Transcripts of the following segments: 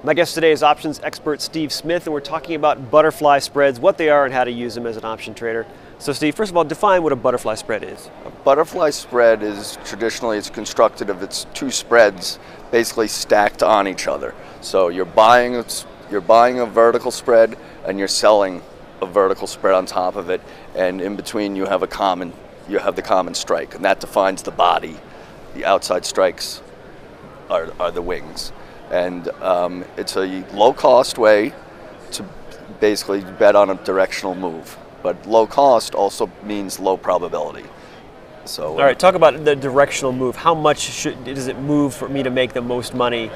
My guest today is options expert Steve Smith, and we're talking about butterfly spreads, what they are and how to use them as an option trader. So Steve, first of all, define what a butterfly spread is. A butterfly spread is traditionally it's constructed of its two spreads basically stacked on each other. So you're buying a vertical spread and you're selling a vertical spread on top of it, and in between you have the common strike, and that defines the body. The outside strikes are the wings. And it's a low-cost way to basically bet on a directional move. But low cost also means low probability. So, all right, talk about the directional move. How much does it move for me to make the most money?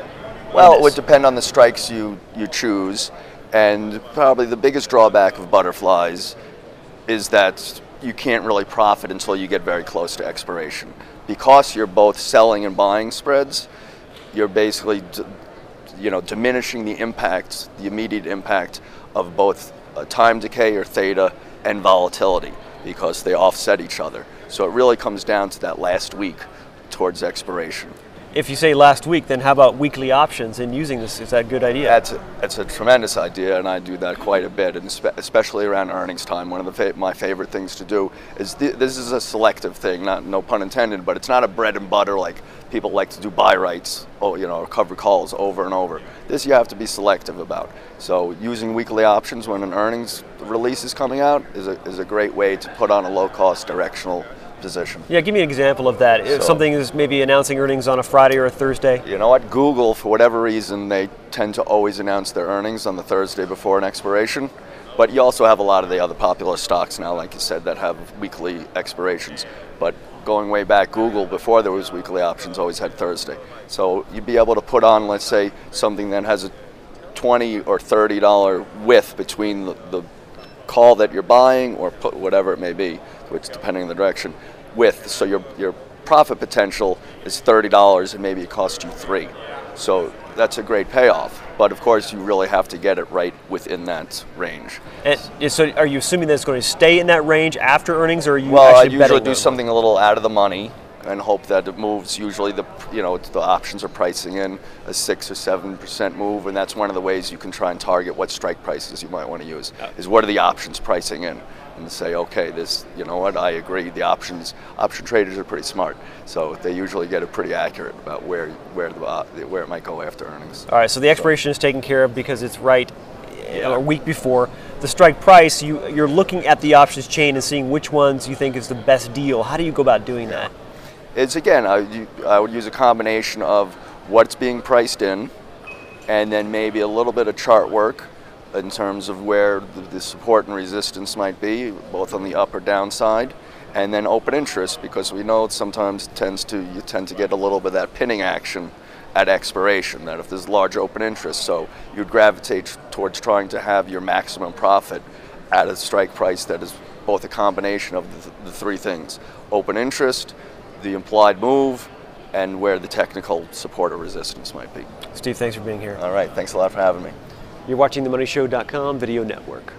Well, it would depend on the strikes you choose. And probably the biggest drawback of butterflies is that you can't really profit until you get very close to expiration. Because you're both selling and buying spreads, you're basically diminishing the impact, the immediate impact of both time decay or theta and volatility, because they offset each other. So it really comes down to that last week towards expiration. If you say last week, then how about weekly options and using this? Is that a good idea? That's a tremendous idea, and I do that quite a bit, and especially around earnings time. One of my favorite things to do is this is a selective thing, no pun intended, but it's not a bread and butter like people like to do buy rights, or cover calls over and over. This you have to be selective about. So using weekly options when an earnings release is coming out is a great way to put on a low-cost directional position. Yeah, give me an example of that. If something is maybe announcing earnings on a Friday or a Thursday. You know what? Google, for whatever reason, they tend to always announce their earnings on the Thursday before an expiration. But you also have a lot of the other popular stocks now, like you said, that have weekly expirations. But going way back, Google, before there was weekly options, always had Thursday. So you'd be able to put on, let's say, something that has a $20 or $30 width between the call that you're buying, or put whatever it may be, which depending on the direction, with. So your profit potential is $30 and maybe it costs you $3. So that's a great payoff. But of course you really have to get it right within that range. And so are you assuming that it's going to stay in that range after earnings, or are you I actually usually do something a little out of the money and hope that it moves. Usually the options are pricing in a 6 or 7% move, and that's one of the ways you can try and target what strike prices you might want to use. Is what are the options pricing in, and say, okay, I agree. The option traders are pretty smart, so they usually get it pretty accurate about where it might go after earnings. All right, so the expiration is taken care of because it's right a week before. The strike price, you're looking at the options chain and seeing which ones you think is the best deal. How do you go about doing that? It's, again, I would use a combination of what's being priced in, and then maybe a little bit of chart work in terms of where the support and resistance might be, both on the up or down side, and then open interest, because we know it sometimes you tend to get a little bit of that pinning action at expiration, that if there's large open interest, so you'd gravitate towards trying to have your maximum profit at a strike price that is both a combination of the three things: open interest, the implied move, and where the technical support or resistance might be. Steve, thanks for being here. All right, thanks a lot for having me. You're watching the MoneyShow.com video network.